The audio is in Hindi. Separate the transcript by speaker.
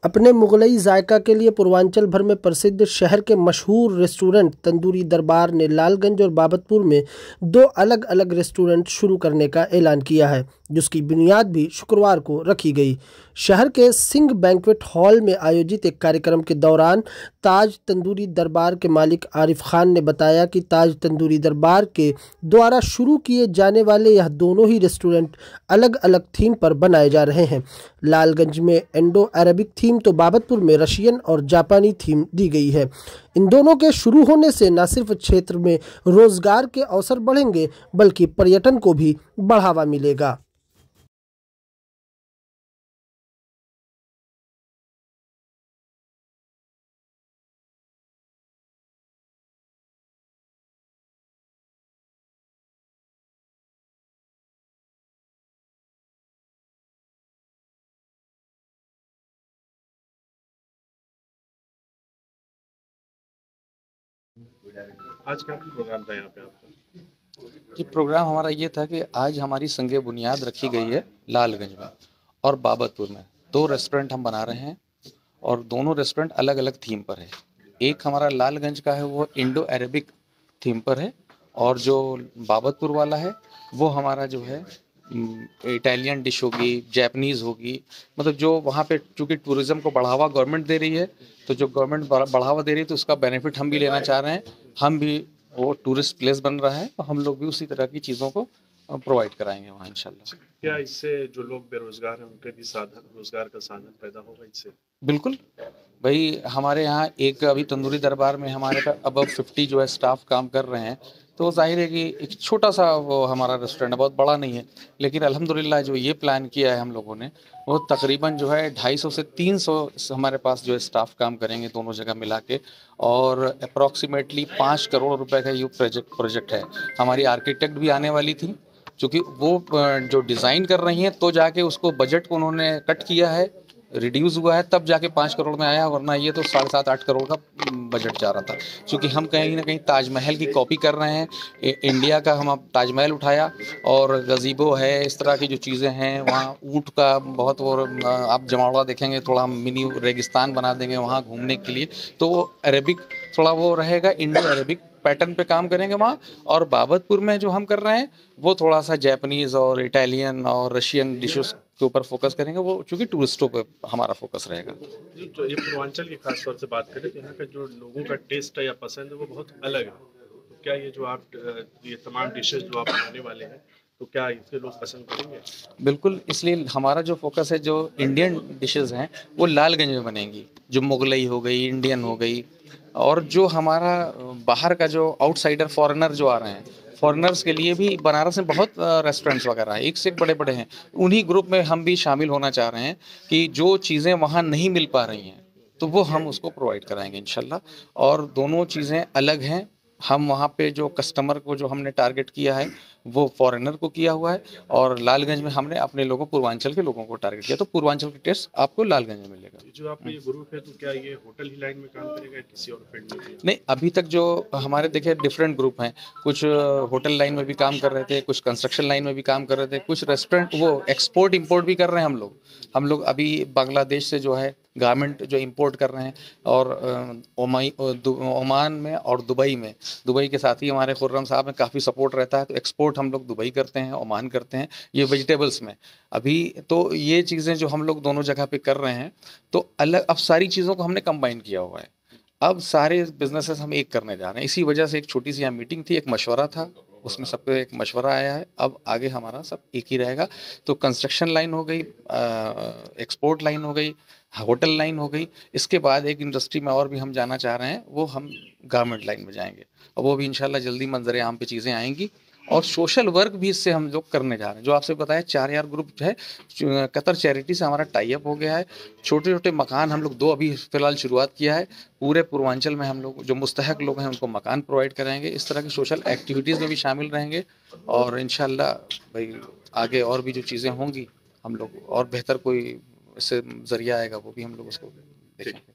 Speaker 1: अपने मुगलई जायका के लिए पूर्वांचल भर में प्रसिद्ध शहर के मशहूर रेस्टोरेंट तंदूरी दरबार ने लालगंज और बाबतपुर में 2 अलग अलग रेस्टोरेंट शुरू करने का ऐलान किया है, जिसकी बुनियाद भी शुक्रवार को रखी गई। शहर के सिंह बैंक्वेट हॉल में आयोजित एक कार्यक्रम के दौरान ताज तंदूरी दरबार के मालिक आरिफ खान ने बताया कि ताज तंदूरी दरबार के द्वारा शुरू किए जाने वाले यह दोनों ही रेस्टोरेंट अलग अलग थीम पर बनाए जा रहे हैं। लालगंज में इंडो अरबिक थीम तो बाबतपुर में रशियन और जापानी थीम दी गई है। इन दोनों के शुरू होने से न सिर्फ क्षेत्र में रोजगार के अवसर बढ़ेंगे, बल्कि पर्यटन को भी बढ़ावा मिलेगा।
Speaker 2: आज क्या प्रोग्राम था यहाँ पे आपका?
Speaker 3: जी, प्रोग्राम हमारा ये था कि आज हमारी संग बुनियाद रखी गई है लालगंज में और बाबतपुर में। 2 रेस्टोरेंट हम बना रहे हैं और दोनों रेस्टोरेंट अलग अलग थीम पर है। एक हमारा लालगंज का है वो इंडो अरेबिक थीम पर है और जो बाबतपुर वाला है वो हमारा जो है इटालियन डिश होगी, जैपनीज़ होगी। मतलब जो वहाँ पे चूँकि टूरिज़्म को बढ़ावा गवर्नमेंट दे रही है, तो जो गवर्नमेंट बढ़ावा दे रही है तो उसका बेनिफिट हम भी लेना चाह रहे हैं। हम भी वो टूरिस्ट प्लेस बन रहा है तो हम लोग भी उसी तरह की चीज़ों को प्रोवाइड कराएंगे वहाँ इंशाल्लाह।
Speaker 2: क्या इससे जो लोग बेरोजगार हैं उनके भी साधन रोजगार का साधन पैदा होगा इससे?
Speaker 3: बिल्कुल भाई, हमारे यहाँ एक अभी तंदूरी दरबार में हमारे पास अबव 50 जो है स्टाफ काम कर रहे हैं। तो जाहिर है कि एक छोटा सा वो हमारा रेस्टोरेंट है, बहुत बड़ा नहीं है, लेकिन अल्हम्दुलिल्लाह जो ये प्लान किया है हम लोगों ने वो तकरीबन जो है 250 से 300 हमारे पास जो है स्टाफ काम करेंगे दोनों जगह मिला के। और अप्रॉक्सीमेटली 5 करोड़ रुपए का ये प्रोजेक्ट है। हमारी आर्किटेक्ट भी आने वाली थी, क्योंकि वो जो डिज़ाइन कर रही हैं तो जाके उसको बजट को उन्होंने कट किया है, रिड्यूस हुआ है, तब जाके 5 करोड़ में आया, वरना ये तो 7.5-8 करोड़ का बजट जा रहा था। क्योंकि हम कहीं ना कहीं ताजमहल की कॉपी कर रहे हैं। इंडिया का हम ताजमहल उठाया और गजीबो है, इस तरह की जो चीज़ें हैं वहाँ ऊँट का बहुत, और आप जमावड़ा देखेंगे, थोड़ा मिनी रेगिस्तान बना देंगे वहाँ घूमने के लिए। तो वो अरेबिक थोड़ा वो रहेगा, इंडो अरेबिक पैटर्न पे काम करेंगे वहाँ। और बाबतपुर में जो हम कर रहे हैं वो थोड़ा सा जैपनीज़ और इटालियन और रशियन डिशेस के ऊपर फोकस करेंगे, वो चूँकि टूरिस्टों पे हमारा फोकस रहेगा।
Speaker 2: जो ये पूर्वांचल की खास तौर से बात करें तो यहाँ का जो लोगों का टेस्ट है या पसंद है वो बहुत अलग है। तो क्या ये जो आप ये तमाम डिशेस जो आप बनाने वाले हैं तो क्या इसके लोग पसंद करेंगे?
Speaker 3: बिल्कुल, इसलिए हमारा जो फोकस है, जो इंडियन डिशेस हैं वो लालगंज में बनेंगी। जो मुगलई हो गई, इंडियन हो गई, और जो हमारा बाहर का जो आउटसाइडर फॉरेनर जो आ रहे हैं, फॉरेनर्स के लिए भी बनारस में बहुत रेस्टोरेंट्स वगैरह हैं, एक से एक बड़े बड़े हैं। उन्हीं ग्रुप में हम भी शामिल होना चाह रहे हैं कि जो चीज़ें वहाँ नहीं मिल पा रही हैं तो वो हम उसको प्रोवाइड कराएंगे इंशाल्लाह। और दोनों चीज़ें अलग हैं। हम वहाँ पे जो कस्टमर को जो हमने टारगेट किया है वो फॉरेनर को किया हुआ है, और लालगंज में हमने अपने लोगों, पूर्वांचल के लोगों को टारगेट किया। तो पूर्वांचल के टेस्ट आपको लालगंज में मिलेगा।
Speaker 2: जो आपका ये ग्रुप है तो क्या ये होटल ही लाइन में काम करेगा या किसी और फील्ड में भी?
Speaker 3: नहीं, अभी तक जो हमारे देखिए डिफरेंट ग्रुप हैं, कुछ होटल लाइन में भी काम कर रहे थे, कुछ कंस्ट्रक्शन लाइन में भी काम कर रहे थे, कुछ रेस्टोरेंट वो एक्सपोर्ट इंपोर्ट भी कर रहे हैं। हम लोग अभी बांग्लादेश से जो है गारमेंट जो इंपोर्ट कर रहे हैं, और ओमान में और दुबई के साथ ही हमारे खुर्रम साहब में काफ़ी सपोर्ट रहता है, तो एक्सपोर्ट हम लोग दुबई करते हैं, ओमान करते हैं, ये वेजिटेबल्स में। अभी तो ये चीज़ें जो हम लोग दोनों जगह पे कर रहे हैं, तो अलग अब सारी चीज़ों को हमने कंबाइन किया हुआ है। अब सारे बिजनेसेस हम एक करने जा रहे हैं। इसी वजह से एक छोटी सी यहाँ मीटिंग थी, एक मशवरा था, उसमें सबको एक मशवरा आया है। अब आगे हमारा सब एक ही रहेगा। तो कंस्ट्रक्शन लाइन हो गई, एक्सपोर्ट लाइन हो गई, होटल लाइन हो गई, इसके बाद एक इंडस्ट्री में और भी हम जाना चाह रहे हैं, वो हम गारमेंट लाइन में जाएंगे, और वो भी इंशाल्लाह जल्दी मंजर आम पे चीज़ें आएंगी। और सोशल वर्क भी इससे हम लोग करने जा रहे हैं। जो आपसे बताया 4 यार ग्रुप है, कतर चैरिटी से हमारा टाई अप हो गया है। छोटे छोटे मकान हम लोग 2 अभी फ़िलहाल शुरुआत किया है। पूरे पूर्वांचल में हम लोग जो मुस्तहक लोग हैं उनको मकान प्रोवाइड कराएंगे। इस तरह की सोशल एक्टिविटीज़ में भी शामिल रहेंगे, और इंशाल्लाह भाई आगे और भी जो चीज़ें होंगी हम लोग और बेहतर कोई इससे ज़रिया आएगा वो भी हम लोग उसको देखेंगे।